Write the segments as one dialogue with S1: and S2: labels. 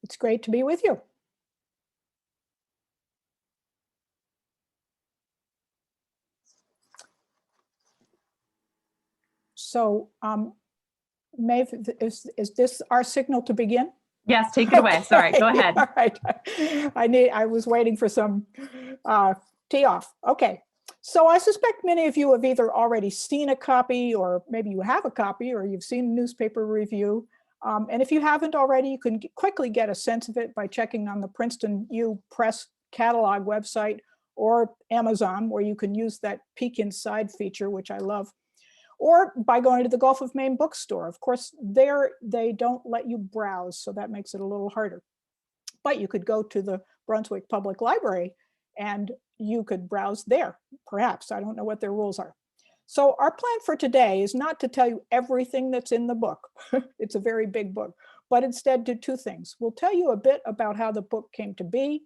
S1: It's great to be with you. So, Maeve, is this our signal to begin?
S2: Yes, take it away. Sorry, go ahead.
S1: All right. I was waiting for some tee off. Okay. So I suspect many of you have either already seen a copy, or maybe you have a copy, or you've seen a newspaper review. And if you haven't already, you can quickly get a sense of it by checking on the Princeton U Press catalog website or Amazon, where you can use that peek inside feature, which I love, or by going to the Gulf of Maine bookstore. Of course, there they don't let you browse, so that makes it a little harder. But you could go to the Brunswick Public Library and you could browse there, perhaps. I don't know what their rules are. So our plan for today is not to tell you everything that's in the book. It's a very big book, but instead do two things. We'll tell you a bit about how the book came to be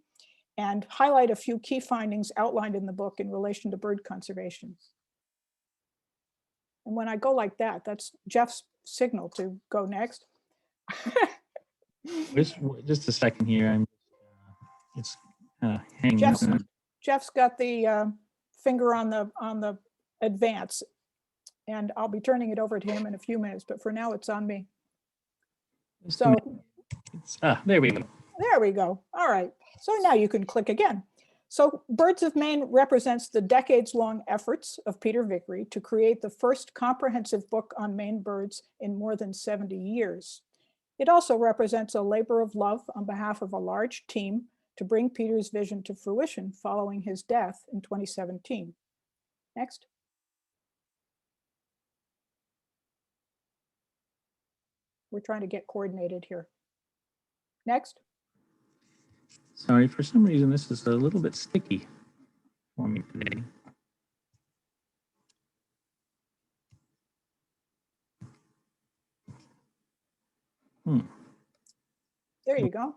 S1: and highlight a few key findings outlined in the book in relation to bird conservation. And when I go like that, that's Jeff's signal to go next.
S3: Just a second here. It's hanging.
S1: Jeff's got the finger on the advance, and I'll be turning it over to him in a few minutes, but for now it's on me. So
S3: there we go.
S1: There we go. All right. So now you can click again. So Birds of Maine represents the decades-long efforts of Peter Vickery to create the first comprehensive book on Maine birds in more than 70 years. It also represents a labor of love on behalf of a large team to bring Peter's vision to fruition following his death in 2017. Next. We're trying to get coordinated here. Next.
S3: Sorry, for some reason this is a little bit sticky for me today.
S1: There you go.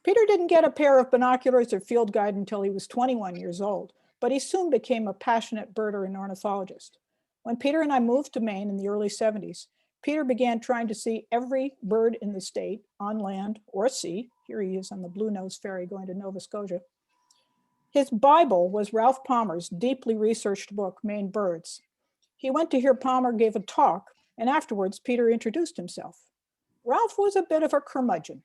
S1: Peter didn't get a pair of binoculars or field guide until he was 21 years old, but he soon became a passionate birder and ornithologist. When Peter and I moved to Maine in the early 70s, Peter began trying to see every bird in the state, on land or sea. Here he is on the Blue Nose Ferry going to Nova Scotia. His Bible was Ralph Palmer's deeply researched book, Maine Birds. He went to hear Palmer give a talk, and afterwards Peter introduced himself. Ralph was a bit of a curmudgeon,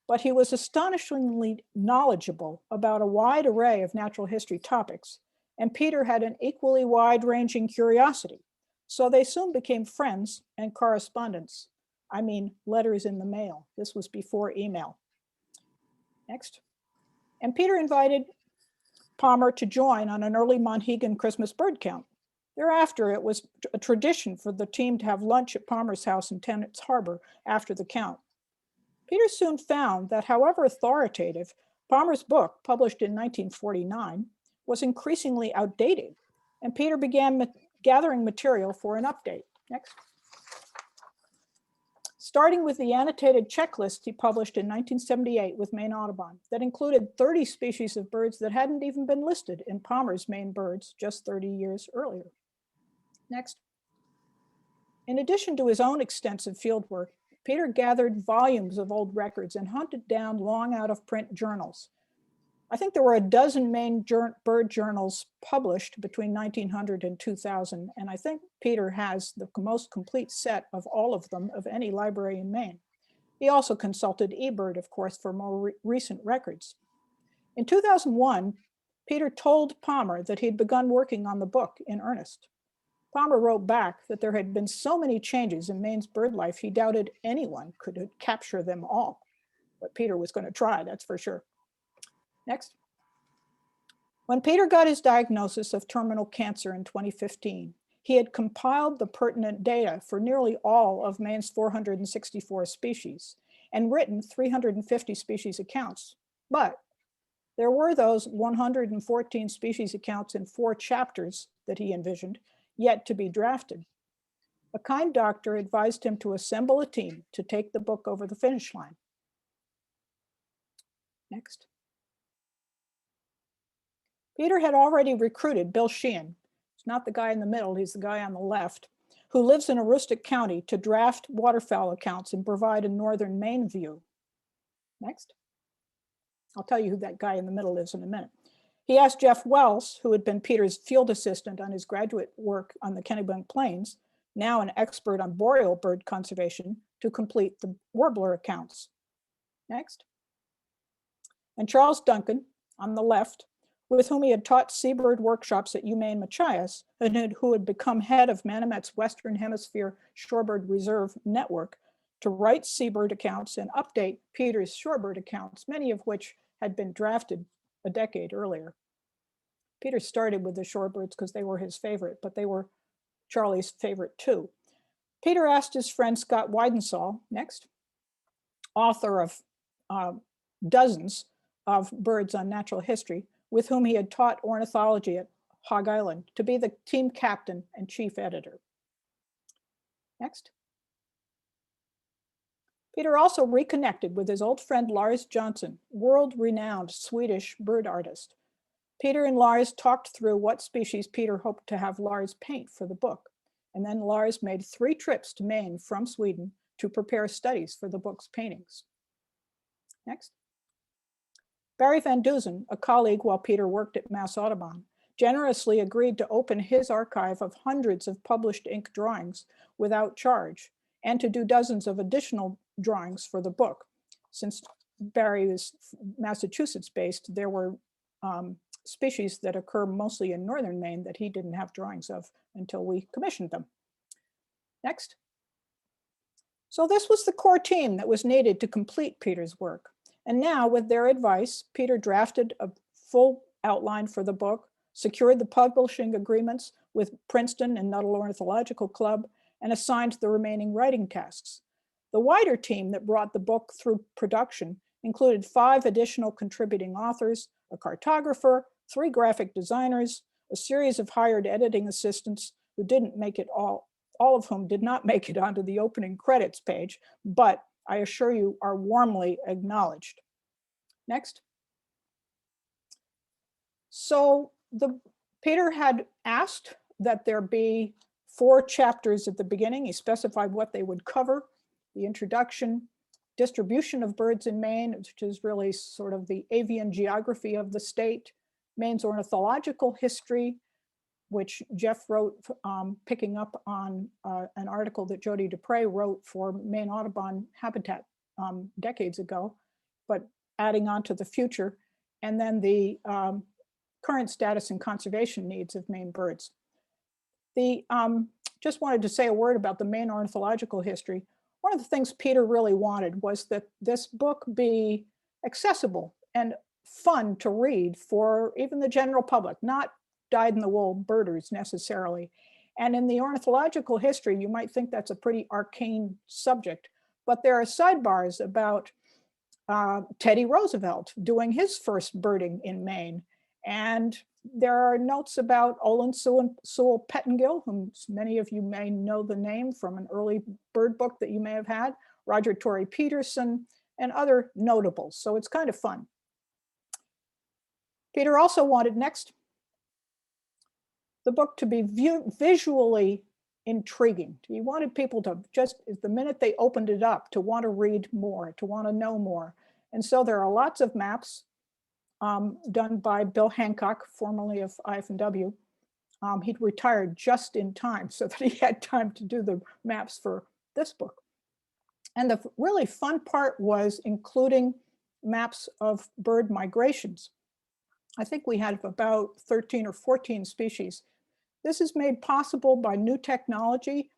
S1: but he was astonishingly knowledgeable about a wide array of natural history topics, and Peter had an equally wide-ranging curiosity. So they soon became friends and correspondents. I mean, letters in the mail. This was before email. Next. And Peter invited Palmer to join on an early Monhegan Christmas bird count. Thereafter, it was a tradition for the team to have lunch at Palmer's house in Tennant's Harbor after the count. Peter soon found that, however authoritative, Palmer's book, published in 1949, was increasingly outdated, and Peter began gathering material for an update. Next. Starting with the annotated checklist he published in 1978 with Maine Audubon that included 30 species of birds that hadn't even been listed in Palmer's Maine Birds just 30 years earlier. Next. In addition to his own extensive field work, Peter gathered volumes of old records and hunted down long out of print journals. I think there were a dozen Maine bird journals published between 1900 and 2000, and I think Peter has the most complete set of all of them of any library in Maine. He also consulted eBird, of course, for more recent records. In 2001, Peter told Palmer that he'd begun working on the book in earnest. Palmer wrote back that there had been so many changes in Maine's bird life, he doubted anyone could capture them all. But Peter was going to try, that's for sure. Next. When Peter got his diagnosis of terminal cancer in 2015, he had compiled the pertinent data for nearly all of Maine's 464 species and written 350 species accounts. But there were those 114 species accounts in 4 chapters that he envisioned yet to be drafted. A kind doctor advised him to assemble a team to take the book over the finish line. Next. Peter had already recruited Bill Sheehan. He's not the guy in the middle, he's the guy on the left, who lives in Aroostook County, to draft waterfowl accounts and provide a northern Maine view. Next. I'll tell you who that guy in the middle is in a minute. He asked Jeff Wells, who had been Peter's field assistant on his graduate work on the Kennebec Plains, now an expert on boreal bird conservation, to complete the warbler accounts. Next. And Charles Duncan, on the left, with whom he had taught seabird workshops at UMaine Machias, and who had become head of Manomet's Western Hemisphere Shorebird Reserve Network, to write seabird accounts and update Peter's shorebird accounts, many of which had been drafted a decade earlier. Peter started with the shorebirds because they were his favorite, but they were Charlie's favorite too. Peter asked his friend Scott Weidensall, next, author of dozens of birds on natural history, with whom he had taught ornithology at Hog Island, to be the team captain and chief editor. Next. Peter also reconnected with his old friend Lars Johnson, world-renowned Swedish bird artist. Peter and Lars talked through what species Peter hoped to have Lars paint for the book. And then Lars made 3 trips to Maine from Sweden to prepare studies for the book's paintings. Next. Barry Van Dusen, a colleague while Peter worked at Mass Audubon, generously agreed to open his archive of hundreds of published ink drawings without charge, and to do dozens of additional drawings for the book. Since Barry is Massachusetts-based, there were species that occur mostly in northern Maine that he didn't have drawings of until we commissioned them. Next. So this was the core team that was needed to complete Peter's work. And now, with their advice, Peter drafted a full outline for the book, secured the publishing agreements with Princeton and Nuttall Ornithological Club, and assigned the remaining writing tasks. The wider team that brought the book through production included 5 additional contributing authors, a cartographer, 3 graphic designers, a series of hired editing assistants who didn't make it all of whom did not make it onto the opening credits page, but I assure you are warmly acknowledged. Next. So Peter had asked that there be 4 chapters at the beginning. He specified what they would cover: the introduction, distribution of birds in Maine, which is really sort of the avian geography of the state, Maine's ornithological history, which Jeff wrote, picking up on an article that Jody Dupre wrote for Maine Audubon Habitat decades ago, but adding on to the future, and then the current status and conservation needs of Maine birds. Just wanted to say a word about the Maine ornithological history. One of the things Peter really wanted was that this book be accessible and fun to read for even the general public, not dyed-in-the-wool birders necessarily. And in the ornithological history, you might think that's a pretty arcane subject, but there are sidebars about Teddy Roosevelt doing his first birding in Maine. And there are notes about Olin Sewell Pettingill, whom many of you may know the name from an early bird book that you may have had, Roger Torrey Peterson, and other notables. So it's kind of fun. Peter also wanted the book to be visually intriguing. He wanted people to just, the minute they opened it up, to want to read more, to want to know more. And so there are lots of maps done by Bill Hancock, formerly of IF&W. He'd retired just in time so that he had time to do the maps for this book. And the really fun part was including maps of bird migrations. I think we had about 13 or 14 species. This is made possible by new technology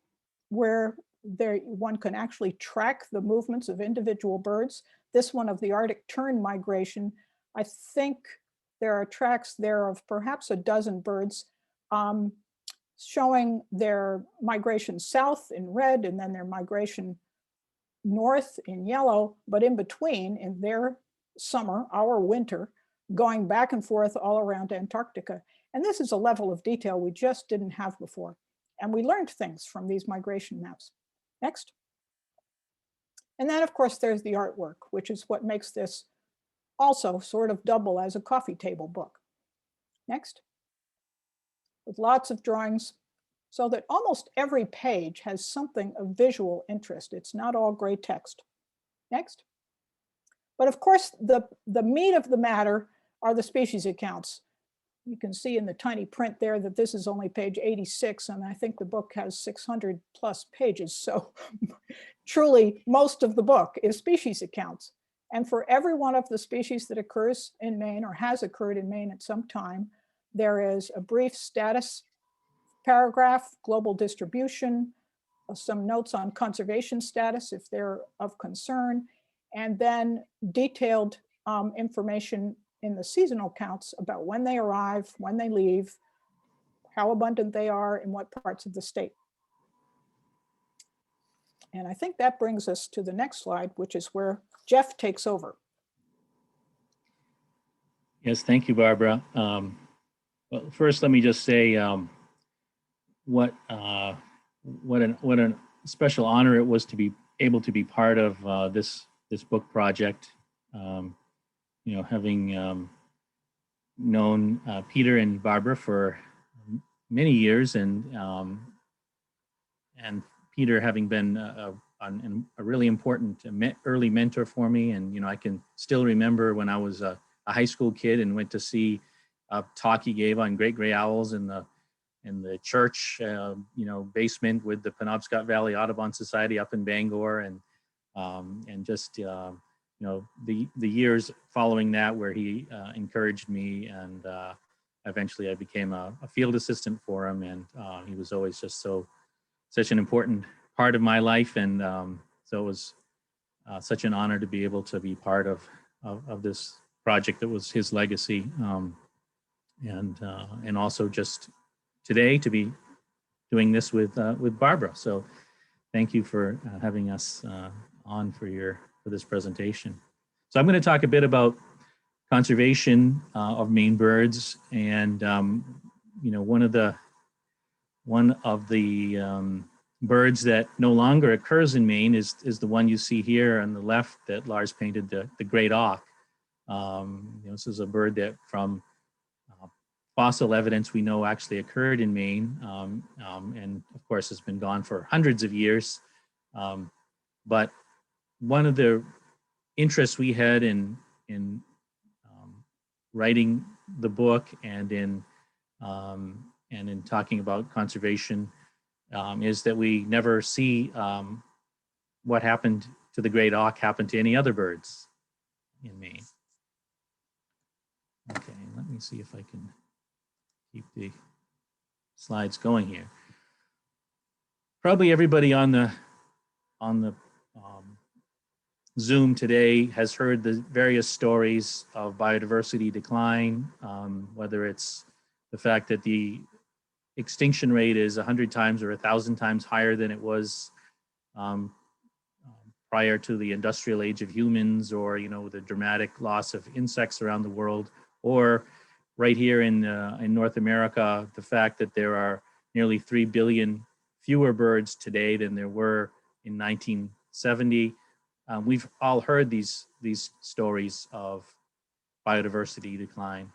S1: where one can actually track the movements of individual birds. This one of the Arctic tern migration, I think there are tracks there of perhaps a dozen birds showing their migration south in red and then their migration north in yellow, but in between, in their summer, our winter, going back and forth all around Antarctica. And this is a level of detail we just didn't have before. And we learned things from these migration maps. Next. And then, of course, there's the artwork, which is what makes this also sort of double as a coffee table book. Next. With lots of drawings, so that almost every page has something of visual interest. It's not all gray text. Next. But of course, the meat of the matter are the species accounts. You can see in the tiny print there that this is only page 86, and I think the book has 600 plus pages. So truly, most of the book is species accounts. And for every one of the species that occurs in Maine or has occurred in Maine at some time, there is a brief status paragraph, global distribution, some notes on conservation status if they're of concern, and then detailed information in the seasonal counts about when they arrive, when they leave, how abundant they are, in what parts of the state. And I think that brings us to the next slide, which is where Jeff takes over.
S3: Yes, thank you, Barbara. Well, first, let me just say what a special honor it was to be able to be part of this book project. You know, having known Peter and Barbara for many years, and Peter having been a really important early mentor for me. And you know, I can still remember when I was a high school kid and went to see a talk he gave on great gray owls in the church, you know, basement with the Penobscot Valley Audubon Society up in Bangor, and just you know, the years following that where he encouraged me, and eventually I became a field assistant for him, and he was always just such an important part of my life, and so it was such an honor to be able to be part of this project that was his legacy, and also just today to be doing this with Barbara. So thank you for having us on for this presentation. So I'm going to talk a bit about conservation of Maine birds, and you know, one of the birds that no longer occurs in Maine is the one you see here on the left that Lars painted, the great auk. You know, this is a bird that from fossil evidence we know actually occurred in Maine, and of course has been gone for hundreds of years. But one of the interests we had in writing the book and in talking about conservation is that we never see what happened to the great auk happen to any other birds in Maine. Okay, let me see if I can keep the slides going here. Probably everybody on the Zoom today has heard the various stories of biodiversity decline, whether it's the fact that the extinction rate is 100 times or 1,000 times higher than it was prior to the industrial age of humans, or you know, the dramatic loss of insects around the world, or right here in North America, the fact that there are nearly 3 billion fewer birds today than there were in 1970. We've all heard these stories of biodiversity decline.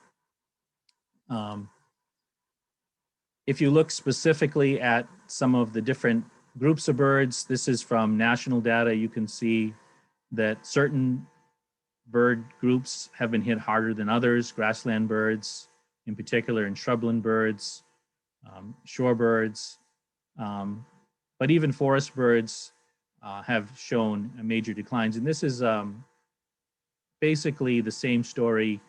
S3: If you look specifically at some of the different groups of birds, this is from national data, you can see that certain bird groups have been hit harder than others, grassland birds in particular, and shrubland birds, shorebirds, but even forest birds have shown major declines. And this is basically the same story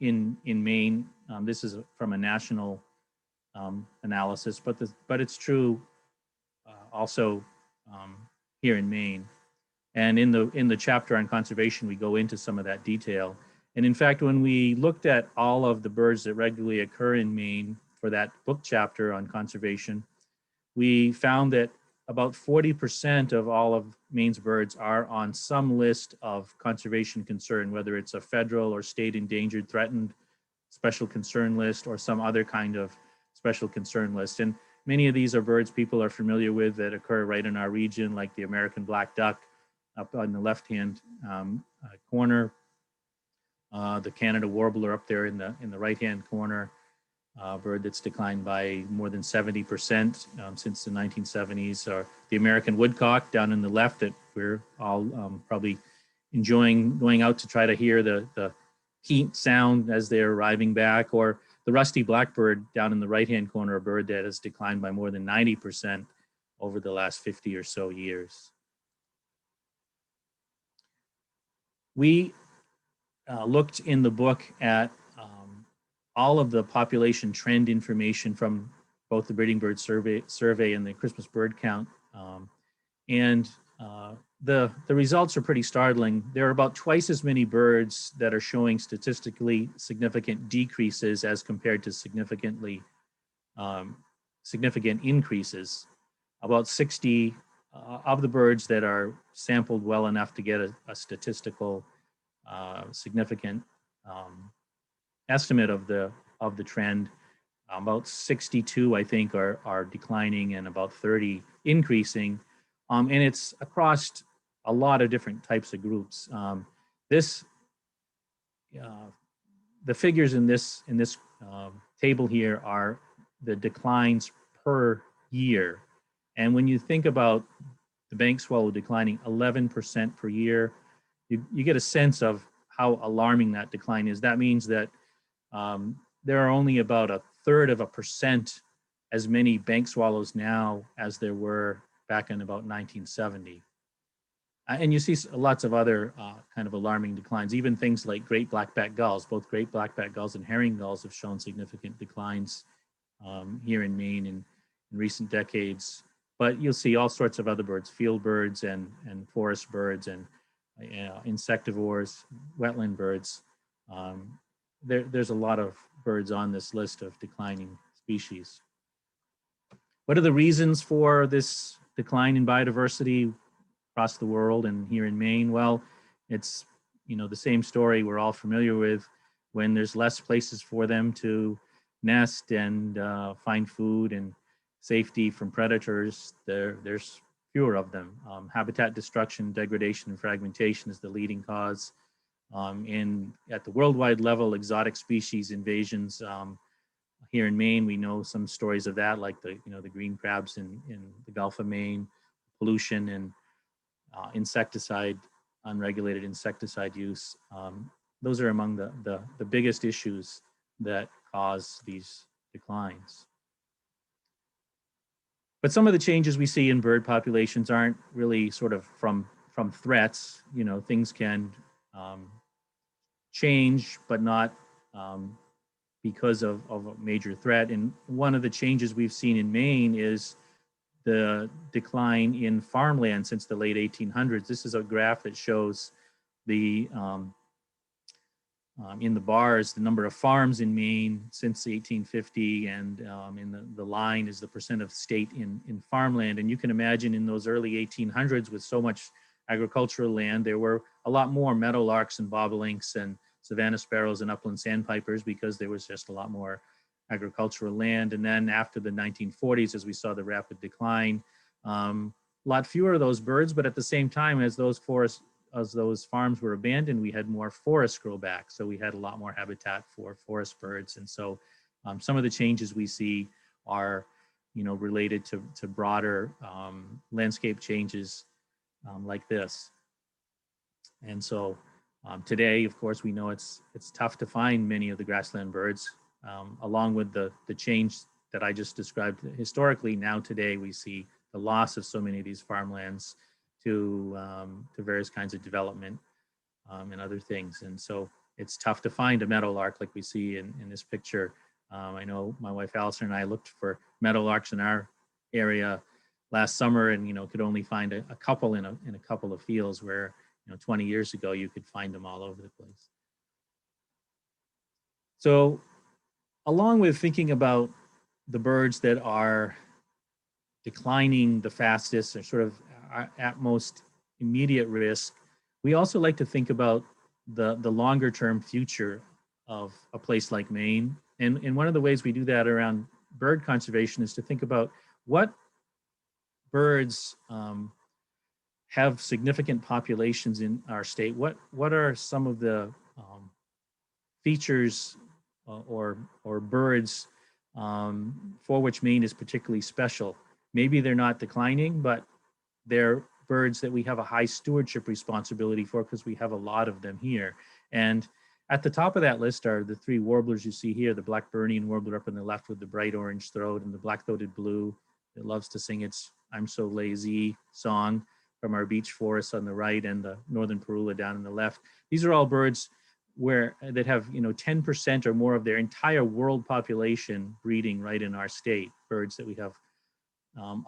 S3: in Maine. This is from a national analysis, but it's true also here in Maine. And in the chapter on conservation, we go into some of that detail. And in fact, when we looked at all of the birds that regularly occur in Maine for that book chapter on conservation, we found that about 40% of all of Maine's birds are on some list of conservation concern, whether it's a federal or state endangered, threatened special concern list or some other kind of special concern list. And many of these are birds people are familiar with that occur right in our region, like the American black duck up on the left-hand corner, the Canada warbler up there in the right-hand corner, bird that's declined by more than 70% since the 1970s, or the American woodcock down in the left that we're all probably enjoying going out to try to hear the heat sound as they're arriving back, or the rusty blackbird down in the right-hand corner, a bird that has declined by more than 90% over the last 50 or so years. We looked in the book at all of the population trend information from both the Breeding Bird Survey and the Christmas bird count. The results are pretty startling. There are about twice as many birds that are showing statistically significant decreases as compared to significant increases. About 60 of the birds that are sampled well enough to get a statistical significant estimate of the trend. About 62, I think, are declining and about 30 increasing. And it's across a lot of different types of groups. The figures in this table here are the declines per year. And when you think about the bank swallow declining 11% per year, you get a sense of how alarming that decline is. That means that there are only about 1/3% as many bank swallows now as there were back in about 1970. And you see lots of other kind of alarming declines, even things like great black-backed gulls. Both great black-backed gulls and herring gulls have shown significant declines here in Maine in recent decades. But you'll see all sorts of other birds, field birds and forest birds and insectivores, wetland birds. There's a lot of birds on this list of declining species. What are the reasons for this decline in biodiversity across the world and here in Maine? Well, it's the same story we're all familiar with. When there's less places for them to nest and find food and safety from predators, there's fewer of them. Habitat destruction, degradation, and fragmentation is the leading cause. At the worldwide level, exotic species invasions. Here in Maine, we know some stories of that, like the green crabs in the Gulf of Maine, pollution and unregulated insecticide use. Those are among the biggest issues that cause these declines. But some of the changes we see in bird populations aren't really sort of from threats. Things can change, but not because of a major threat. And one of the changes we've seen in Maine is the decline in farmland since the late 1800s. This is a graph that shows the in the bars the number of farms in Maine since 1850, and in the line is the percent of state in farmland. And you can imagine in those early 1800s, with so much agricultural land, there were a lot more meadowlarks and bobolinks and savanna sparrows and upland sandpipers, because there was just a lot more agricultural land. And then after the 1940s, as we saw the rapid decline, a lot fewer of those birds, but at the same time, as those farms were abandoned, we had more forests grow back. So we had a lot more habitat for forest birds. And so some of the changes we see are, related to broader landscape changes like this. And so today, of course, we know it's tough to find many of the grassland birds, along with the change that I just described. Historically, now today we see the loss of so many of these farmlands to various kinds of development and other things. And so it's tough to find a meadowlark like we see in this picture. I know my wife Allison and I looked for meadowlarks in our area last summer, and could only find a couple in a couple of fields, where 20 years ago you could find them all over the place. So along with thinking about the birds that are declining the fastest, or sort of at most immediate risk, we also like to think about the longer term future of a place like Maine. And one of the ways we do that around bird conservation is to think about what birds have significant populations in our state. What are some of the features or birds for which Maine is particularly special? Maybe they're not declining, but they're birds that we have a high stewardship responsibility for because we have a lot of them here. And at the top of that list are the three warblers you see here, the Blackburnian warbler up on the left with the bright orange throat, and the black-throated blue that loves to sing its "I'm So Lazy" song from our beech forests on the right, and the northern parula down on the left. These are all birds that have 10% or more of their entire world population breeding right in our state, birds that we have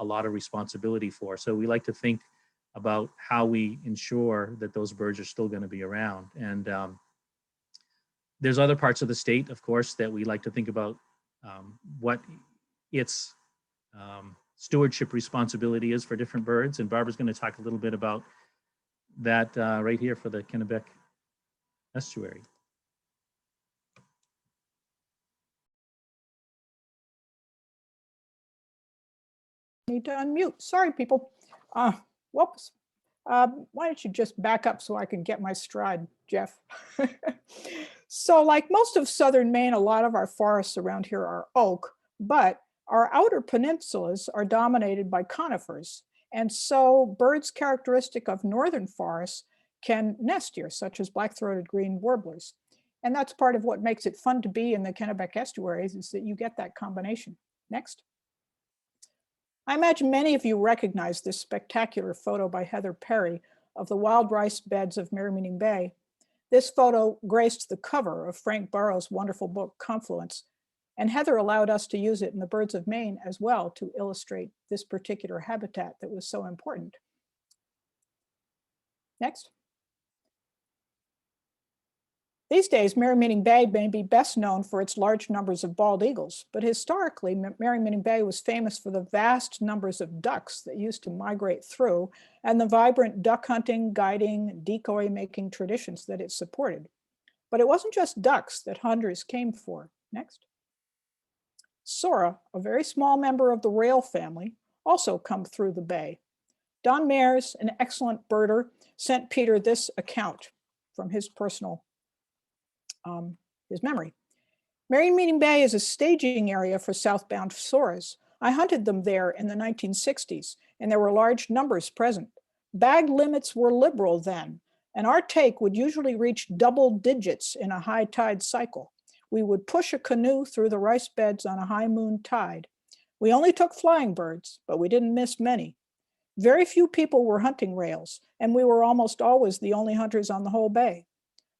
S3: a lot of responsibility for. So we like to think about how we ensure that those birds are still going to be around. And there's other parts of the state, of course, that we like to think about what its stewardship responsibility is for different birds. And Barbara's going to talk a little bit about that right here for the Kennebec Estuary.
S1: Need to unmute. Sorry, people. Whoops. Why don't you just back up so I can get my stride, Jeff? So like most of southern Maine, a lot of our forests around here are oak, but our outer peninsulas are dominated by conifers. And so birds characteristic of northern forests can nest here, such as black-throated green warblers. And that's part of what makes it fun to be in the Kennebec estuaries, is that you get that combination. Next. I imagine many of you recognize this spectacular photo by Heather Perry of the wild rice beds of Merrymeeting Bay. This photo graced the cover of Frank Barrow's wonderful book, Confluence, and Heather allowed us to use it in the Birds of Maine as well to illustrate this particular habitat that was so important. Next. These days, Merrymeeting Bay may be best known for its large numbers of bald eagles, but historically, Merrymeeting Bay was famous for the vast numbers of ducks that used to migrate through and the vibrant duck hunting, guiding, decoy making traditions that it supported. But it wasn't just ducks that hunters came for. Next. Sora, a very small member of the rail family, also come through the bay. Don Mayers, an excellent birder, sent Peter this account from his personal his memory. Merrymeeting Bay is a staging area for southbound soras. I hunted them there in the 1960s, and there were large numbers present. Bag limits were liberal then, and our take would usually reach double digits in a high tide cycle. We would push a canoe through the rice beds on a high moon tide. We only took flying birds, but we didn't miss many. Very few people were hunting rails, and we were almost always the only hunters on the whole bay.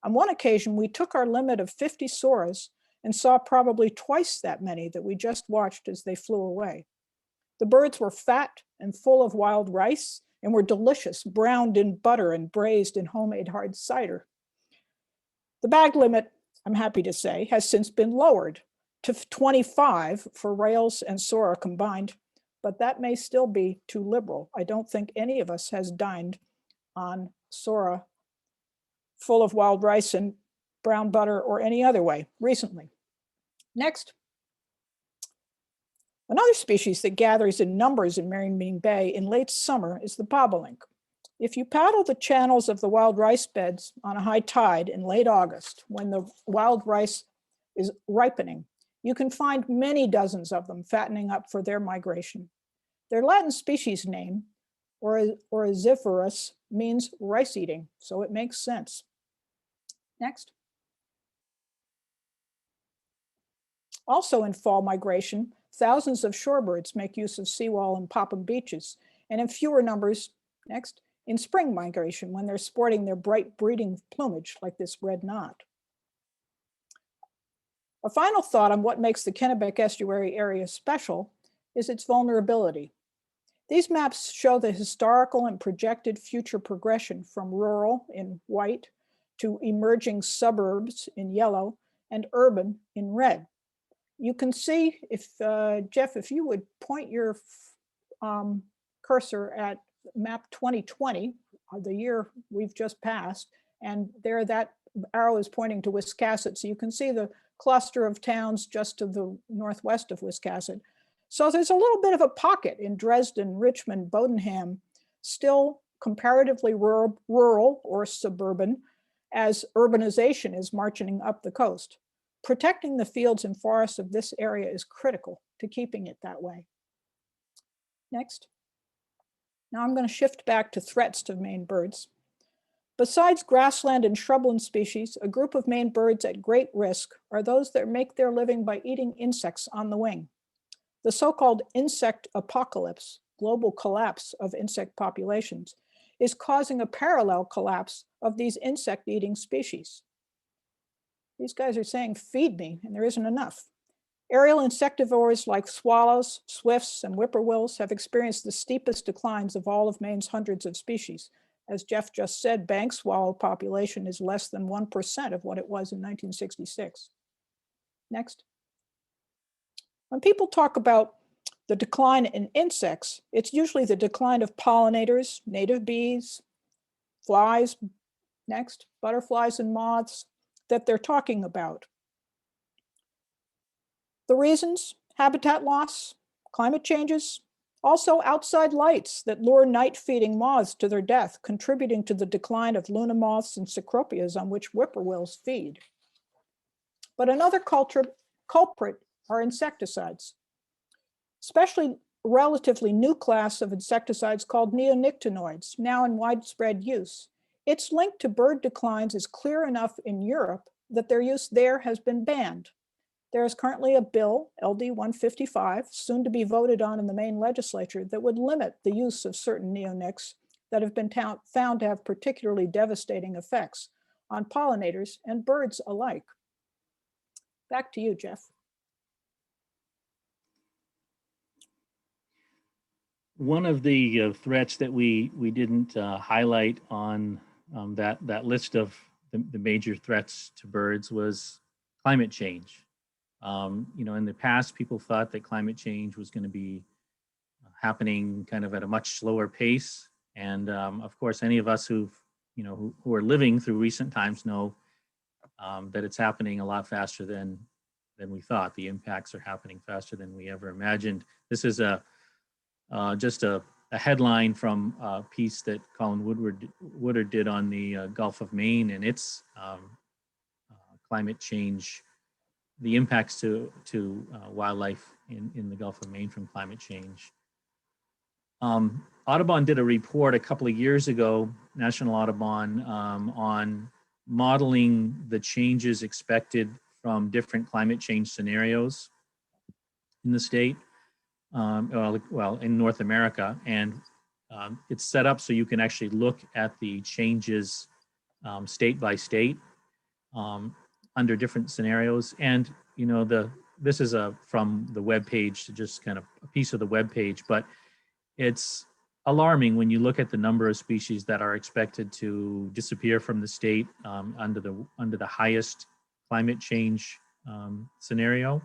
S1: On one occasion, we took our limit of 50 soras and saw probably twice that many that we just watched as they flew away. The birds were fat and full of wild rice and were delicious, browned in butter and braised in homemade hard cider. The bag limit, I'm happy to say, has since been lowered to 25 for rails and sora combined, but that may still be too liberal. I don't think any of us has dined on sora full of wild rice and brown butter or any other way recently. Next. Another species that gathers in numbers in Merrymeeting Bay in late summer is the bobolink. If you paddle the channels of the wild rice beds on a high tide in late August, when the wild rice is ripening, you can find many dozens of them fattening up for their migration. Their Latin species name, Oryzivorus, means rice eating, so it makes sense. Next. Also in fall migration, thousands of shorebirds make use of Seawall and Popham Beaches, and in fewer numbers, next, in spring migration when they're sporting their bright breeding plumage like this red knot. A final thought on what makes the Kennebec Estuary area special is its vulnerability. These maps show the historical and projected future progression from rural in white to emerging suburbs in yellow and urban in red. You can see, if Jeff, if you would point your cursor at map 2020, the year we've just passed, and there that arrow is pointing to Wiscasset. So you can see the cluster of towns just to the northwest of Wiscasset. So there's a little bit of a pocket in Dresden, Richmond, Bodenham, still comparatively rural or suburban, as urbanization is marching up the coast. Protecting the fields and forests of this area is critical to keeping it that way. Next. Now I'm going to shift back to threats to Maine birds. Besides grassland and shrubland species, a group of Maine birds at great risk are those that make their living by eating insects on the wing. The so-called insect apocalypse, global collapse of insect populations, is causing a parallel collapse of these insect-eating species. These guys are saying, feed me, and there isn't enough. Aerial insectivores like swallows, swifts, and whippoorwills have experienced the steepest declines of all of Maine's hundreds of species. As Jeff just said, bank swallow population is less than 1% of what it was in 1966. Next. When people talk about the decline in insects, it's usually the decline of pollinators, native bees, flies, next, butterflies and moths that they're talking about. The reasons: habitat loss, climate changes, also outside lights that lure night-feeding moths to their death, contributing to the decline of luna moths and cecropias on which whippoorwills feed. But another culprit are insecticides, especially a relatively new class of insecticides called neonicotinoids, now in widespread use. Its link to bird declines is clear enough in Europe that their use there has been banned. There is currently a bill, LD 155, soon to be voted on in the Maine legislature, that would limit the use of certain neonics that have been found to have particularly devastating effects on pollinators and birds alike. Back to you, Jeff.
S3: One of the threats that we didn't highlight on that list of the major threats to birds was climate change. In the past, people thought that climate change was going to be happening kind of at a much slower pace. And of course, any of us who are living through recent times know that it's happening a lot faster than we thought. The impacts are happening faster than we ever imagined. This is just a headline from a piece that Colin Woodard did on the Gulf of Maine and its climate change, the impacts to wildlife in the Gulf of Maine from climate change. Audubon did a report a couple of years ago, National Audubon, on modeling the changes expected from different climate change scenarios in the state, in North America. And it's set up so you can actually look at the changes state by state under different scenarios. And this is from the web page, to just kind of a piece of the web page, but it's alarming when you look at the number of species that are expected to disappear from the state under the highest climate change scenario.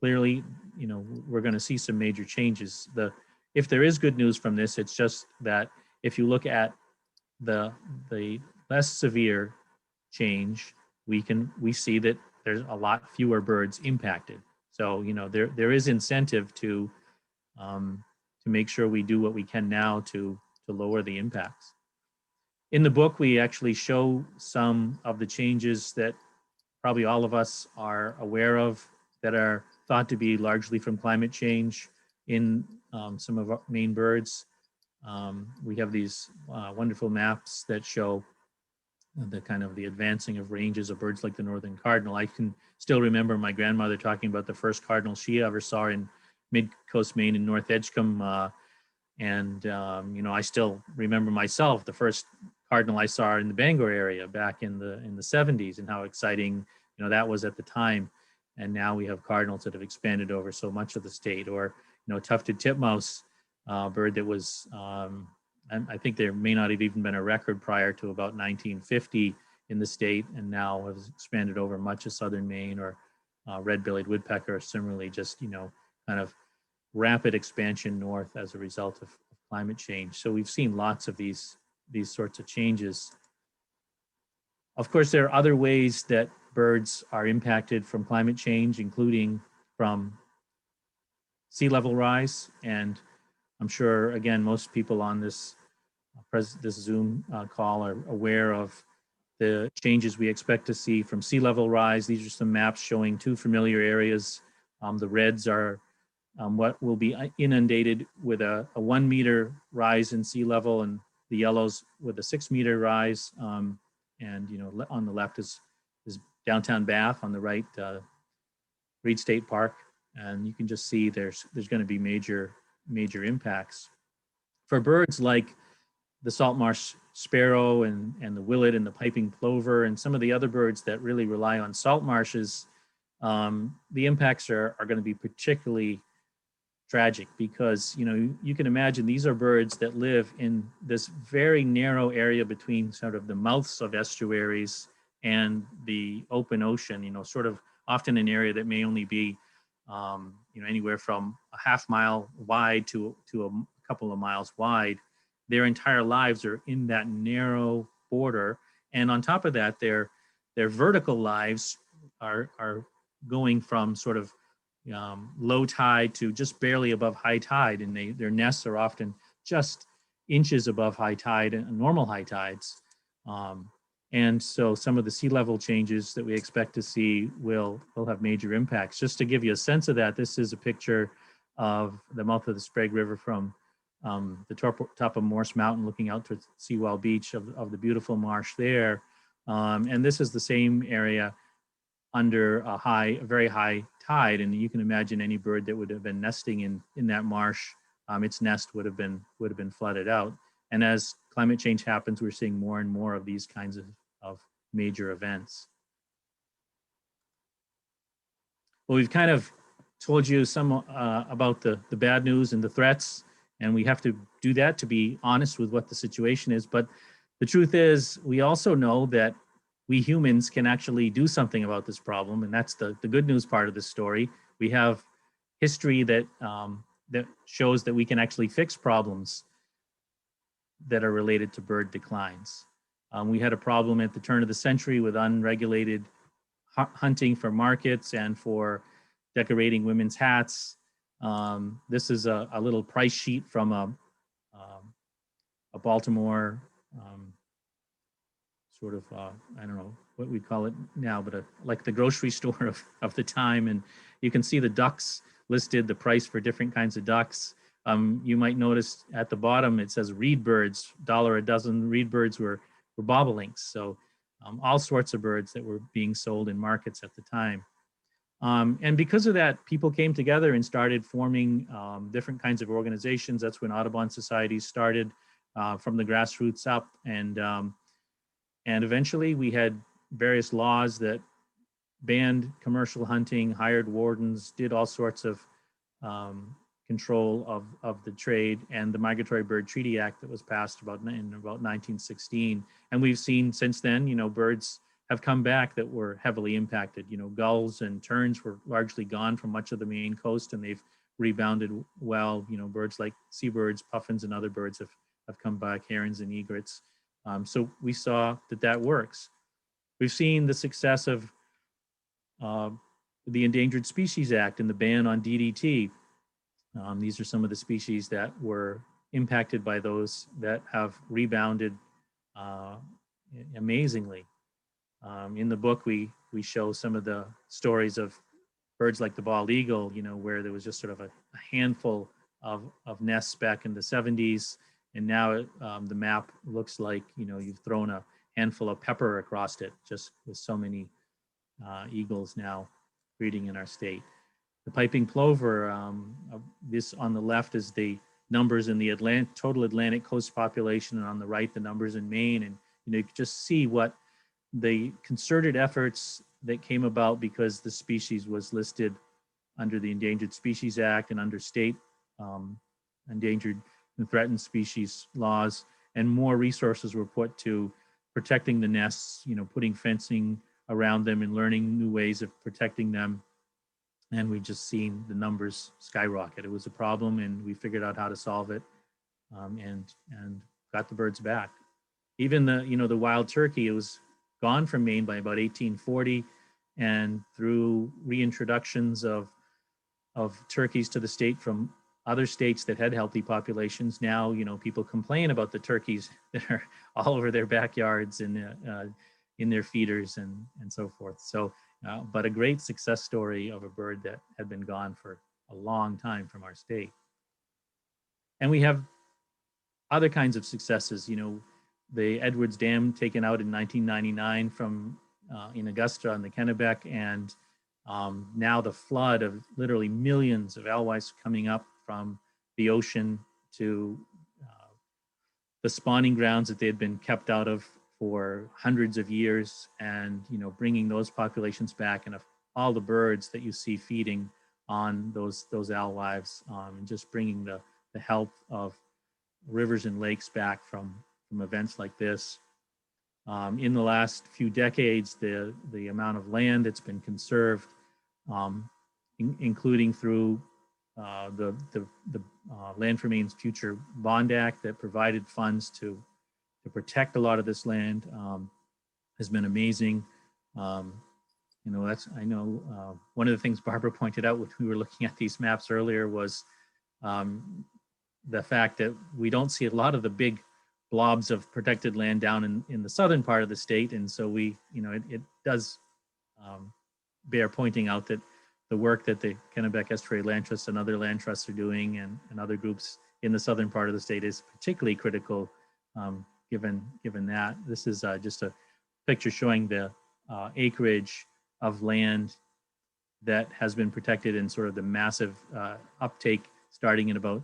S3: Clearly, we're going to see some major changes. If there is good news from this, it's just that if you look at the less severe change, we see that there's a lot fewer birds impacted. So there is incentive to make sure we do what we can now to lower the impacts. In the book, we actually show some of the changes that probably all of us are aware of that are thought to be largely from climate change in some of our Maine birds. We have these wonderful maps that show the advancing of ranges of birds like the northern cardinal. I can still remember my grandmother talking about the first cardinal she ever saw in mid-coast Maine in North Edgecombe. I still remember myself, the first cardinal I saw in the Bangor area back in the 70s, and how exciting that was at the time. And now we have cardinals that have expanded over so much of the state. Or tufted titmouse bird that was and I think there may not have even been a record prior to about 1950 in the state, and now has expanded over much of southern Maine. Or red-bellied woodpecker, similarly, just kind of rapid expansion north as a result of climate change. So we've seen lots of these sorts of changes. Of course, there are other ways that birds are impacted from climate change, including from sea level rise. And I'm sure, again, most people on this Zoom call are aware of the changes we expect to see from sea level rise. These are some maps showing two familiar areas. The reds are what will be inundated with a 1 meter rise in sea level, and the yellows with a 6 meter rise. And on the left is downtown Bath, on the right, Reed State Park. And you can just see there's going to be major impacts. For birds like the salt marsh sparrow and the willet and the piping plover and some of the other birds that really rely on salt marshes, the impacts are going to be particularly tragic, because you can imagine these are birds that live in this very narrow area between sort of the mouths of estuaries and the open ocean, sort of often an area that may only be anywhere from a half mile wide to a couple of miles wide. Their entire lives are in that narrow border, and on top of that, their vertical lives are going from sort of low tide to just barely above high tide, and their nests are often just inches above high tide and normal high tides. And so some of the sea level changes that we expect to see will have major impacts. Just to give you a sense of that, this is a picture of the mouth of the Sprague River from the top of Morse Mountain, looking out to Seawall Beach of the beautiful marsh there. And this is the same area under a very high tide, and you can imagine any bird that would have been nesting in that marsh, its nest would have been flooded out. And as climate change happens, we're seeing more and more of these kinds of major events. Well, we've kind of told you some about the bad news and the threats, and we have to do that to be honest with what the situation is. But the truth is, we also know that we humans can actually do something about this problem, and that's the good news part of this story. We have history that shows that we can actually fix problems that are related to bird declines. We had a problem at the turn of the century with unregulated hunting for markets and for decorating women's hats. This is a little price sheet from a Baltimore sort of, I don't know what we call it now, but like the grocery store of the time. And you can see the ducks listed, the price for different kinds of ducks. You might notice at the bottom, it says reed birds, $1 a dozen. Reed birds were bobolinks. So all sorts of birds that were being sold in markets at the time. And because of that, people came together and started forming different kinds of organizations. That's when Audubon societies started from the grassroots up. And eventually we had various laws that banned commercial hunting, hired wardens, did all sorts of control of the trade, and the Migratory Bird Treaty Act that was passed in about 1916. And we've seen since then, birds have come back that were heavily impacted. Gulls and terns were largely gone from much of the Maine coast, and they've rebounded well. Birds like seabirds, puffins, and other birds have come back, herons and egrets. So we saw that works. We've seen the success of the Endangered Species Act and the ban on DDT. These are some of the species that were impacted by those that have rebounded amazingly. In the book, we show some of the stories of birds like the bald eagle, where there was just sort of a handful of nests back in the 70s. And now the map looks like, you've thrown a handful of pepper across it, just with so many eagles now breeding in our state. The piping plover, this on the left is the numbers in the total Atlantic coast population, and on the right, the numbers in Maine. And you can just see what the concerted efforts that came about because the species was listed under the Endangered Species Act and under state endangered and threatened species laws, and more resources were put to protecting the nests, putting fencing around them and learning new ways of protecting them. And we've just seen the numbers skyrocket. It was a problem, and we figured out how to solve it, and got the birds back. Even the wild turkey, it was gone from Maine by about 1840, and through reintroductions of turkeys to the state from other states that had healthy populations, now people complain about the turkeys that are all over their backyards and in their feeders and so forth. So, but a great success story of a bird that had been gone for a long time from our state. And we have other kinds of successes. You know, the Edwards Dam taken out in 1999 from in Augusta on the Kennebec, and now the flood of literally millions of alewives coming up from the ocean to the spawning grounds that they had been kept out of for hundreds of years, and you know, bringing those populations back, and all the birds that you see feeding on those alewives, and just bringing the health of rivers and lakes back from events like this. In the last few decades, the amount of land that's been conserved, including through the Land for Maine's Future Bond Act that provided funds to protect a lot of this land, has been amazing. You know, I know one of the things Barbara pointed out when we were looking at these maps earlier was the fact that we don't see a lot of the big blobs of protected land down in the southern part of the state. And so we, you know, it does bear pointing out that the work that the Kennebec Estuary Land Trust and other land trusts are doing, and other groups in the southern part of the state, is particularly critical, given that. This is just a picture showing the acreage of land that has been protected in sort of the massive uptake starting in about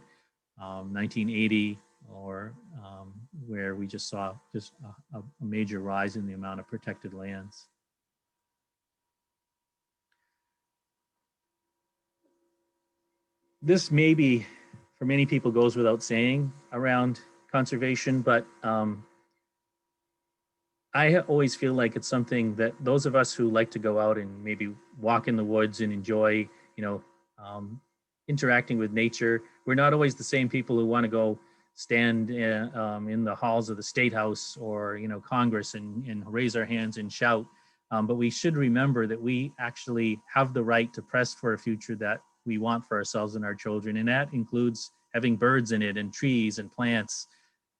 S3: 1980, or where we just saw a major rise in the amount of protected lands. This maybe for many people goes without saying around conservation, but I always feel like it's something that those of us who like to go out and maybe walk in the woods and enjoy, you know, interacting with nature, we're not always the same people who want to go stand in the halls of the State House or, you know, Congress and raise our hands and shout. But we should remember that we actually have the right to press for a future that we want for ourselves and our children. And that includes having birds in it, and trees and plants,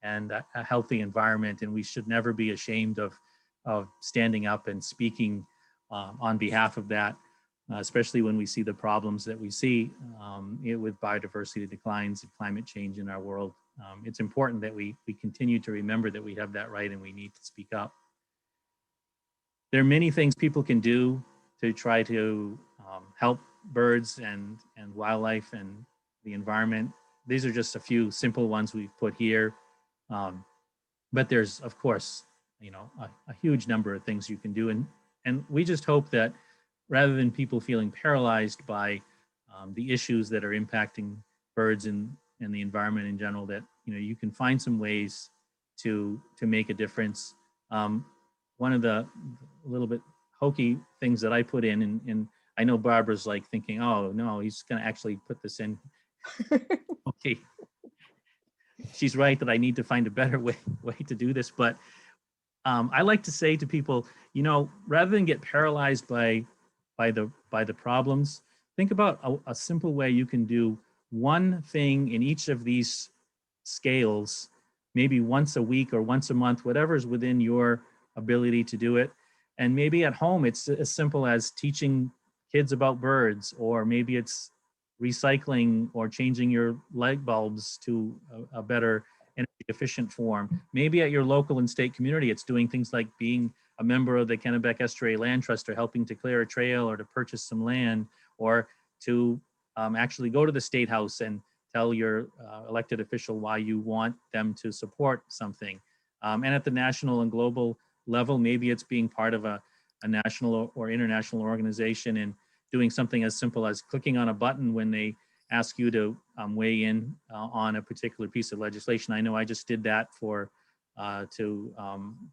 S3: and a healthy environment. And we should never be ashamed of standing up and speaking on behalf of that, especially when we see the problems that we see with biodiversity declines and climate change in our world. It's important that we continue to remember that we have that right and we need to speak up. There are many things people can do to try to help birds and wildlife and the environment. These are just a few simple ones we've put here. But there's, of course, you know, a huge number of things you can do. And we just hope that rather than people feeling paralyzed by the issues that are impacting birds and the environment in general, that, you know, you can find some ways to make a difference. One of the little bit hokey things that I put in, and I know Barbara's like thinking, oh no, he's going to actually put this in. Okay. She's right that I need to find a better way to do this. But I like to say to people, you know, rather than get paralyzed by the problems, think about a simple way you can do one thing in each of these scales, maybe once a week or once a month, whatever is within your ability to do it. And maybe at home, it's as simple as teaching kids about birds, or maybe it's recycling or changing your light bulbs to a better energy efficient form. Maybe at your local and state community, it's doing things like being a member of the Kennebec Estuary Land Trust, or helping to clear a trail, or to purchase some land, or to actually go to the State House and tell your elected official why you want them to support something. And at the national and global level, maybe it's being part of a national or international organization and doing something as simple as clicking on a button when they ask you to weigh in on a particular piece of legislation. I know I just did that to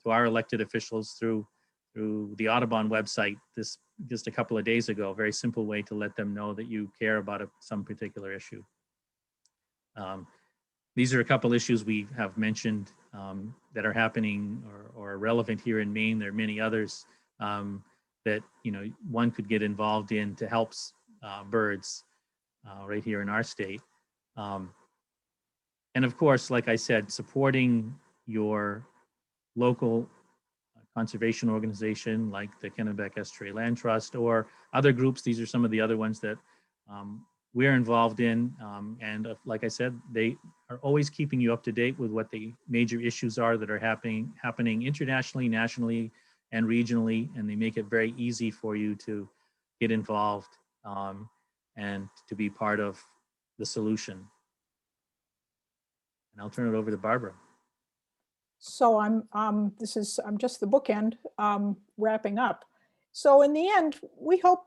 S3: our elected officials through the Audubon website just a couple of days ago. A very simple way to let them know that you care about some particular issue. These are a couple issues we have mentioned that are happening or are relevant here in Maine. There are many others that, you know, one could get involved in to help birds right here in our state. And of course, like I said, supporting your local conservation organization like the Kennebec Estuary Land Trust or other groups. These are some of the other ones that we're involved in. And like I said, they are always keeping you up to date with what the major issues are that are happening internationally, nationally, and regionally. And they make it very easy for you to get involved and to be part of the solution. And I'll turn it over to Barbara.
S1: So I'm just the bookend wrapping up. So in the end, we hope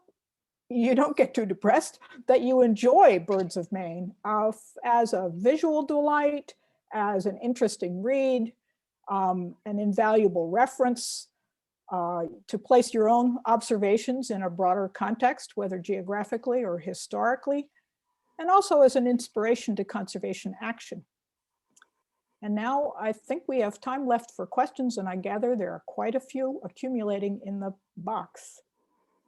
S1: you don't get too depressed, that you enjoy Birds of Maine as a visual delight, as an interesting read, an invaluable reference to place your own observations in a broader context, whether geographically or historically, and also as an inspiration to conservation action. And now I think we have time left for questions, and I gather there are quite a few accumulating in the box.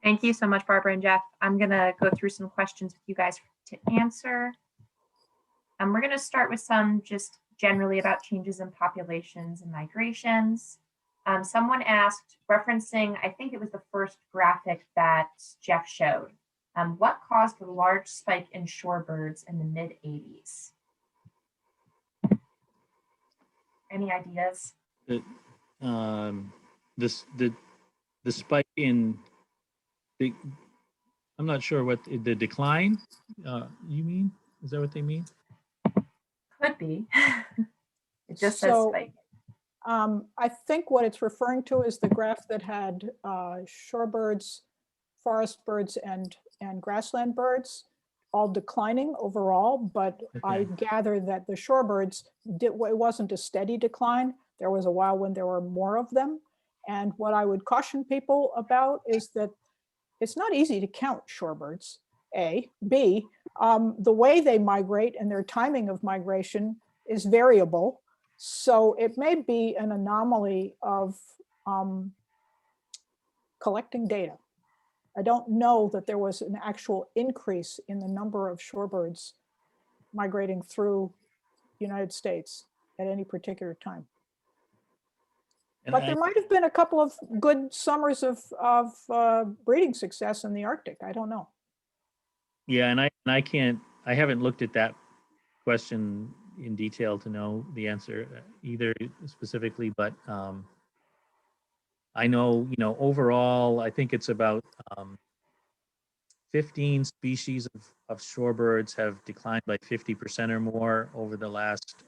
S2: Thank you so much, Barbara and Jeff. I'm going to go through some questions with you guys to answer. And we're going to start with some just generally about changes in populations and migrations. Someone asked, referencing, I think it was the first graphic that Jeff showed, what caused the large spike in shorebirds in the mid-'80s? Any ideas?
S3: The spike in the, I'm not sure what the decline, you mean? Is that what they mean?
S2: Could be. It just says spike.
S1: I think what it's referring to is the graph that had shorebirds, forest birds, and grassland birds all declining overall, but okay. I gather that the shorebirds, it wasn't a steady decline. There was a while when there were more of them. And what I would caution people about is that it's not easy to count shorebirds, A. B, the way they migrate and their timing of migration is variable. So it may be an anomaly of collecting data. I don't know that there was an actual increase in the number of shorebirds migrating through the United States at any particular time. But there might have been a couple of good summers of breeding success in the Arctic. I don't know.
S3: Yeah, and I haven't looked at that question in detail to know the answer either specifically, but I know, overall, I think it's about 15 species of shorebirds have declined by 50% or more over the last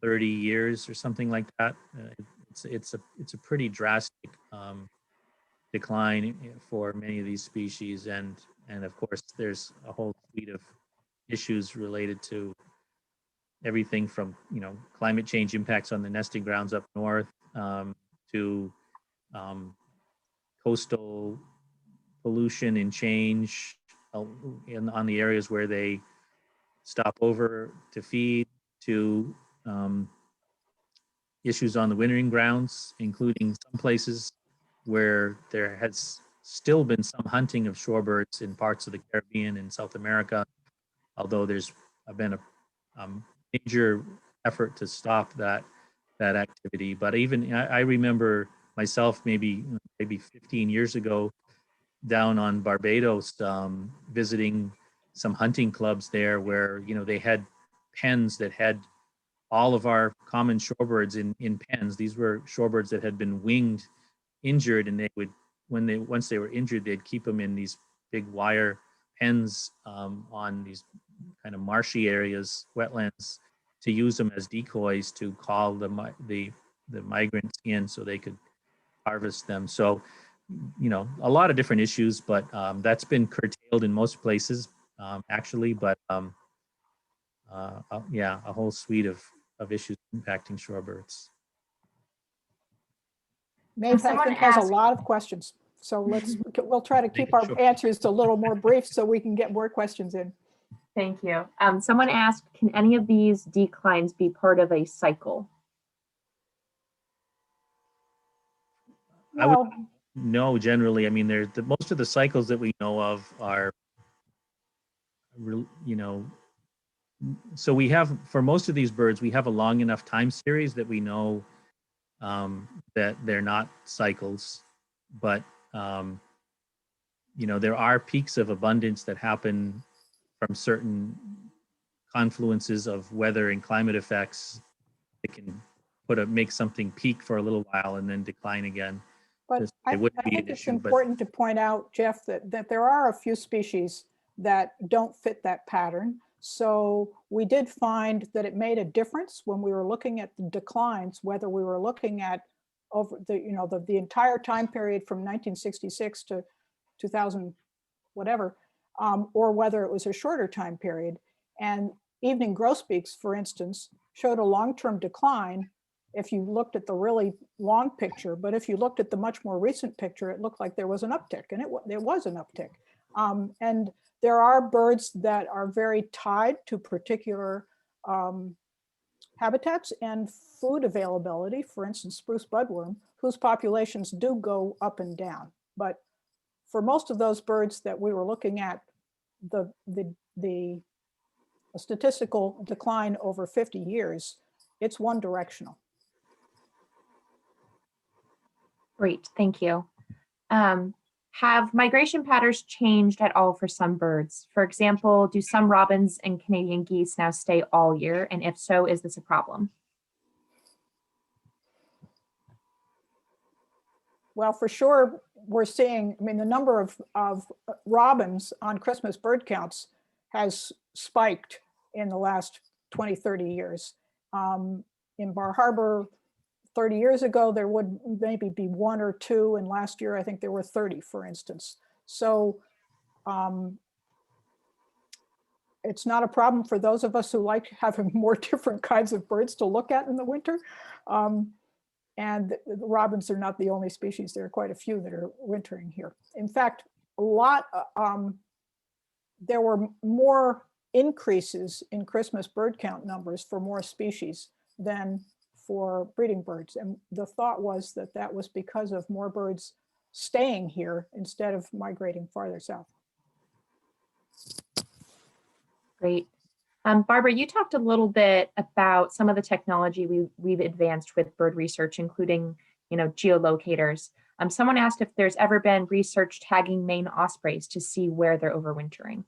S3: 30 years or something like that. It's a pretty drastic decline for many of these species, and of course there's a whole suite of issues related to everything from climate change impacts on the nesting grounds up north to coastal pollution and change on the areas where they stop over to feed, to issues on the wintering grounds, including some places where there has still been some hunting of shorebirds in parts of the Caribbean and South America, although there's been a major effort to stop that activity. But even I remember myself maybe 15 years ago down on Barbados, visiting some hunting clubs there where they had pens that had all of our common shorebirds in pens. These were shorebirds that had been winged, injured, and they would, once they were injured, they'd keep them in these big wire pens on these kind of marshy areas, wetlands, to use them as decoys to call the migrants in so they could harvest them. So, a lot of different issues, but that's been curtailed in most places, actually. But yeah, a whole suite of issues impacting shorebirds.
S1: Maeve, I think, has a lot of questions. So we'll try to keep our answers a little more brief so we can get more questions in.
S2: Thank you. Someone asked, can any of these declines be part of a cycle?
S1: Well,
S3: no, generally. I mean, most of the cycles that we know of are, so we have, for most of these birds, we have a long enough time series that we know that they're not cycles, but there are peaks of abundance that happen from certain confluences of weather and climate effects that can make something peak for a little while and then decline again.
S1: But
S3: It
S1: I
S3: wouldn't be
S1: think
S3: an
S1: it's
S3: issue, but
S1: important to point out, Jeff, that there are a few species that don't fit that pattern. So we did find that it made a difference when we were looking at the declines, whether we were looking at over the entire time period from 1966 to 2000, whatever, or whether it was a shorter time period. And evening grosbeaks, for instance, showed a long-term decline if you looked at the really long picture, but if you looked at the much more recent picture, it looked like there was an uptick, and there was an uptick. And there are birds that are very tied to particular habitats and food availability, for instance, spruce budworm, whose populations do go up and down. But for most of those birds that we were looking at, the statistical decline over 50 years, it's one directional.
S2: Great, thank you. Have migration patterns changed at all for some birds? For example, do some robins and Canadian geese now stay all year? And if so, is this a problem?
S1: Well, for sure, we're seeing, the number of robins on Christmas bird counts has spiked in the last 20, 30 years. In Bar Harbor, 30 years ago, there would maybe be 1 or 2, and last year I think there were 30, for instance. So it's not a problem for those of us who like having more different kinds of birds to look at in the winter. And the robins are not the only species. There are quite a few that are wintering here. In fact, there were more increases in Christmas bird count numbers for more species than for breeding birds. And the thought was that that was because of more birds staying here instead of migrating farther south.
S2: Great. Barbara, you talked a little bit about some of the technology we've advanced with bird research, including, geolocators. Someone asked if there's ever been research tagging Maine ospreys to see where they're overwintering.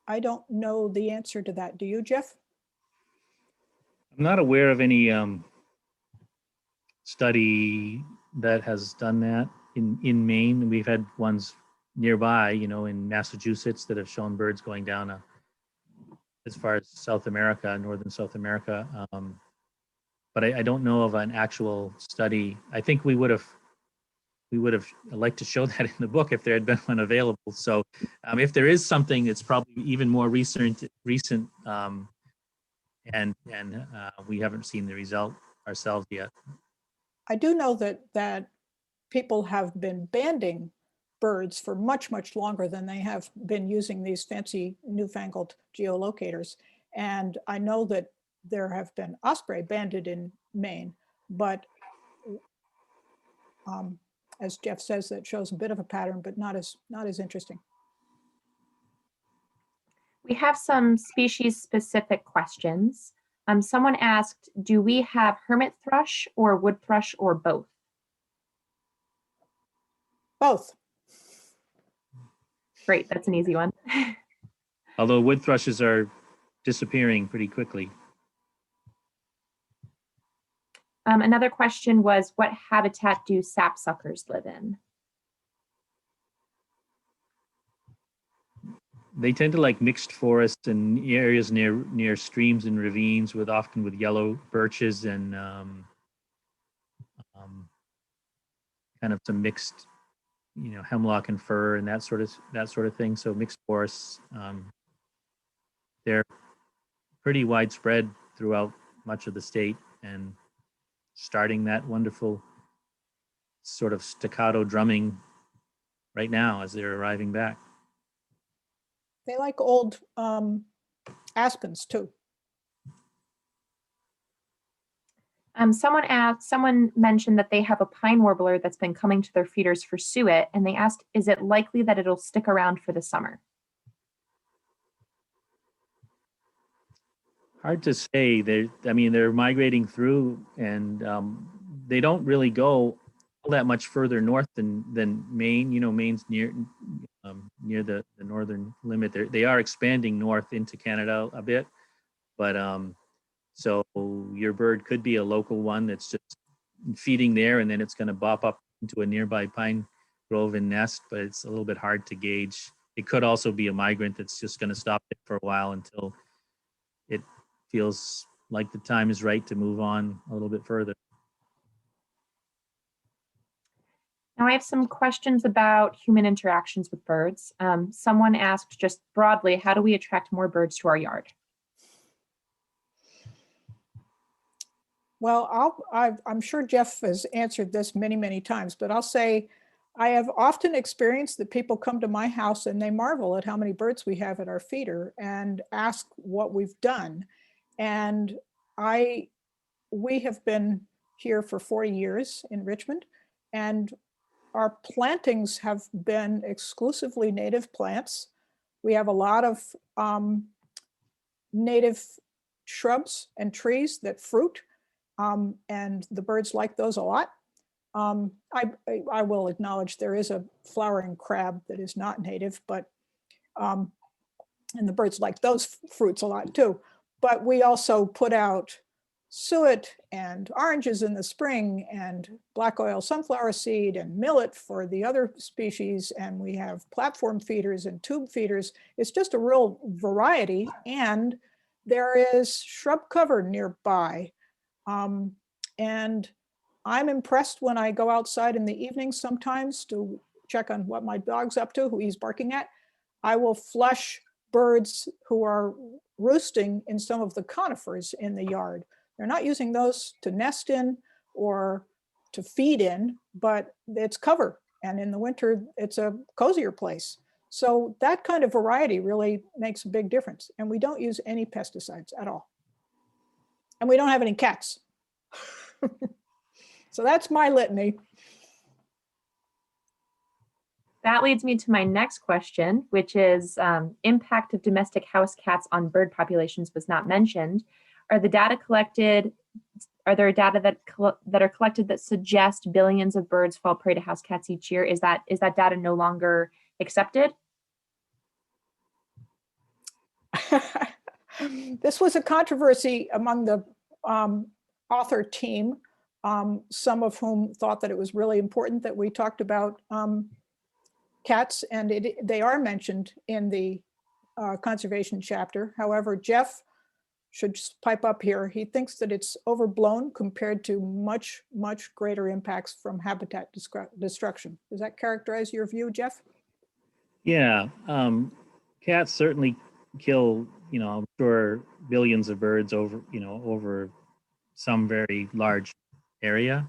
S1: I don't know the answer to that. Do you, Jeff?
S3: I'm not aware of any study that has done that in Maine. We've had ones nearby, in Massachusetts that have shown birds going down as far as South America, northern South America. But I don't know of an actual study. I think we would have liked to show that in the book if there had been one available. So if there is something, it's probably even more recent, and we haven't seen the result ourselves yet.
S1: I do know that people have been banding birds for much, much longer than they have been using these fancy newfangled geolocators. And I know that there have been osprey banded in Maine, but as Jeff says, that shows a bit of a pattern, but not as interesting.
S2: We have some species-specific questions. Someone asked, do we have hermit thrush or wood thrush or both?
S1: Both.
S2: Great, that's an easy one.
S3: Although wood thrushes are disappearing pretty quickly.
S2: Another question was, what habitat do sapsuckers live in?
S3: They tend to like mixed forests and areas near streams and ravines, often with yellow birches and kind of some mixed, hemlock and fir and that sort of thing. So mixed forests. They're pretty widespread throughout much of the state, and starting that wonderful sort of staccato drumming right now as they're arriving back.
S1: They like old aspens too.
S2: Someone mentioned that they have a pine warbler that's been coming to their feeders for suet, and they asked, is it likely that it'll stick around for the summer?
S3: Hard to say. They're migrating through, and they don't really go all that much further north than Maine. You know, Maine's near the northern limit. They are expanding north into Canada a bit, but so your bird could be a local one that's just feeding there, and then it's going to bop up into a nearby pine grove and nest, but it's a little bit hard to gauge. It could also be a migrant that's just going to stop it for a while until it feels like the time is right to move on a little bit further.
S2: Now I have some questions about human interactions with birds. Someone asked just broadly, how do we attract more birds to our yard?
S1: Well, I'm sure Jeff has answered this many, many times, but I'll say I have often experienced that people come to my house and they marvel at how many birds we have at our feeder and ask what we've done. And we have been here for 40 years in Richmond, and our plantings have been exclusively native plants. We have a lot of native shrubs and trees that fruit. And the birds like those a lot. I will acknowledge there is a flowering crab that is not native, but and the birds like those fruits a lot too. But we also put out suet and oranges in the spring, and black oil sunflower seed and millet for the other species. And we have platform feeders and tube feeders. It's just a real variety. And there is shrub cover nearby. And I'm impressed when I go outside in the evening sometimes to check on what my dog's up to, who he's barking at. I will flush birds who are roosting in some of the conifers in the yard. They're not using those to nest in or to feed in, but it's cover. And in the winter, it's a cozier place. So that kind of variety really makes a big difference. And we don't use any pesticides at all. And we don't have any cats. So that's my litany.
S2: That leads me to my next question, which is impact of domestic house cats on bird populations was not mentioned. Are there data that are collected that suggest billions of birds fall prey to house cats each year? Is that data no longer accepted?
S1: This was a controversy among the author team, some of whom thought that it was really important that we talked about cats, and they are mentioned in the conservation chapter. However, Jeff should pipe up here. He thinks that it's overblown compared to much, much greater impacts from habitat destruction. Does that characterize your view, Jeff?
S3: Yeah, cats certainly kill, I'm sure billions of birds over some very large area.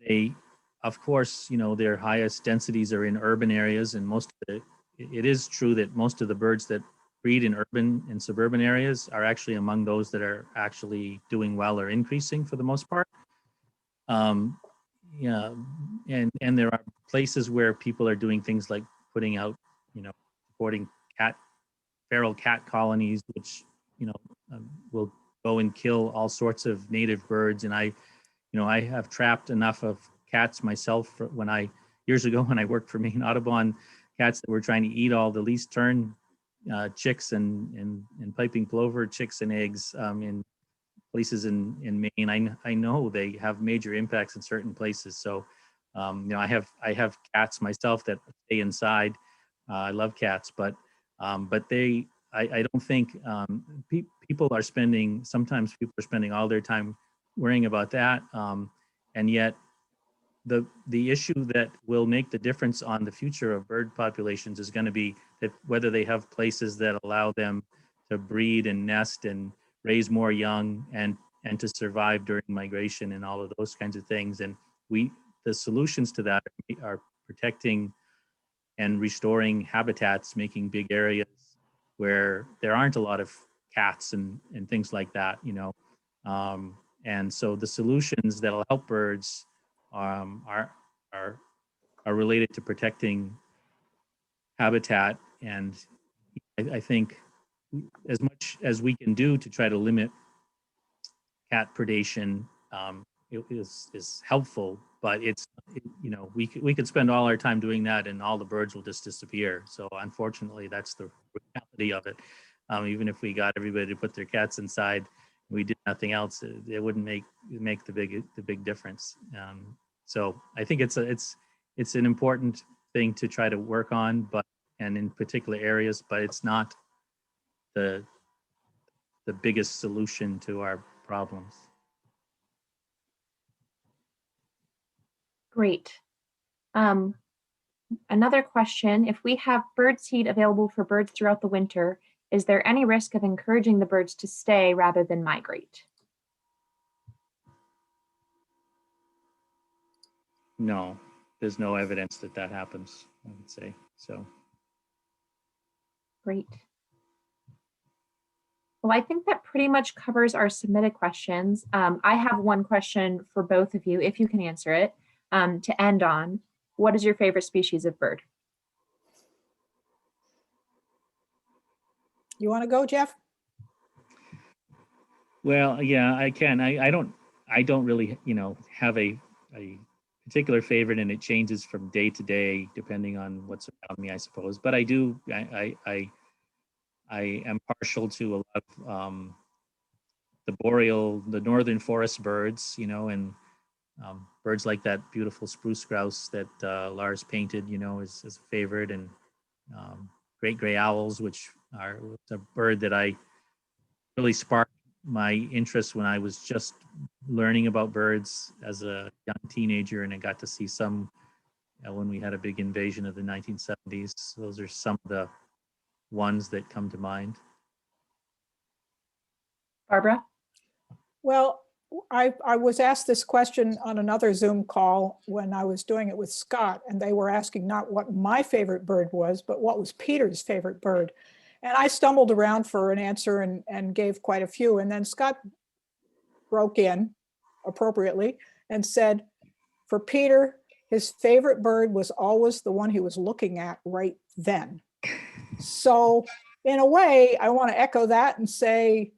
S3: They, of course, their highest densities are in urban areas, and it is true that most of the birds that breed in urban and suburban areas are actually among those that are actually doing well or increasing for the most part. Yeah, and there are places where people are doing things like putting out, supporting feral cat colonies, which will go and kill all sorts of native birds. And I have trapped enough of cats myself years ago when I worked for Maine Audubon, cats that were trying to eat all the least tern chicks and piping plover chicks and eggs in places in Maine. I know they have major impacts in certain places. So, I have cats myself that stay inside. I love cats, but I don't think people are spending all their time worrying about that, and yet the issue that will make the difference on the future of bird populations is going to be that whether they have places that allow them to breed and nest and raise more young and to survive during migration and all of those kinds of things. And the solutions to that are protecting and restoring habitats, making big areas where there aren't a lot of cats and things like that, and so the solutions that'll help birds are related to protecting habitat. And I think as much as we can do to try to limit cat predation, is helpful, but you know, we could spend all our time doing that and all the birds will just disappear. So unfortunately, that's the reality of it. Even if we got everybody to put their cats inside, we did nothing else, it wouldn't make the big difference. So I think it's an important thing to try to work on, and in particular areas, but it's not the biggest solution to our problems.
S2: Great. Another question, if we have bird seed available for birds throughout the winter, is there any risk of encouraging the birds to stay rather than migrate?
S3: No, there's no evidence that happens, I would say, so.
S2: Great. Well, I think that pretty much covers our submitted questions. I have one question for both of you, if you can answer it, to end on. What is your favorite species of bird?
S1: You want to go, Jeff?
S3: Well, yeah, I can. I don't really, you know, have a particular favorite, and it changes from day to day depending on what's around me, I suppose. But I do, I am partial to a lot of the northern forest birds, you know, and birds like that beautiful spruce grouse that Lars painted, you know, is a favorite, and great gray owls, which are a bird that I really sparked my interest when I was just learning about birds as a young teenager, and I got to see some when we had a big invasion of the 1970s. Those are some of the ones that come to mind.
S2: Barbara?
S1: Well, I was asked this question on another Zoom call when I was doing it with Scott, and they were asking not what my favorite bird was, but what was Peter's favorite bird. And I stumbled around for an answer and gave quite a few. And then Scott broke in appropriately and said, for Peter, his favorite bird was always the one he was looking at right then. So in a way, I want to echo that and say,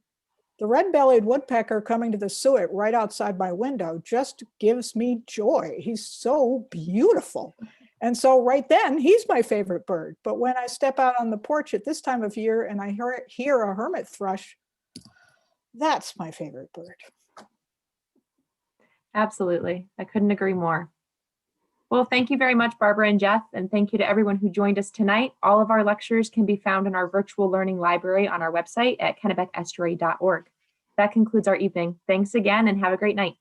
S1: the red-bellied woodpecker coming to the suet right outside my window just gives me joy. He's so beautiful. And so right then, he's my favorite bird. But when I step out on the porch at this time of year and I hear a hermit thrush, that's my favorite bird.
S2: Absolutely. I couldn't agree more. Well, thank you very much, Barbara and Jeff, and thank you to everyone who joined us tonight. All of our lectures can be found in our virtual learning library on our website at kennebecestuary.org. That concludes our evening. Thanks again and have a great night.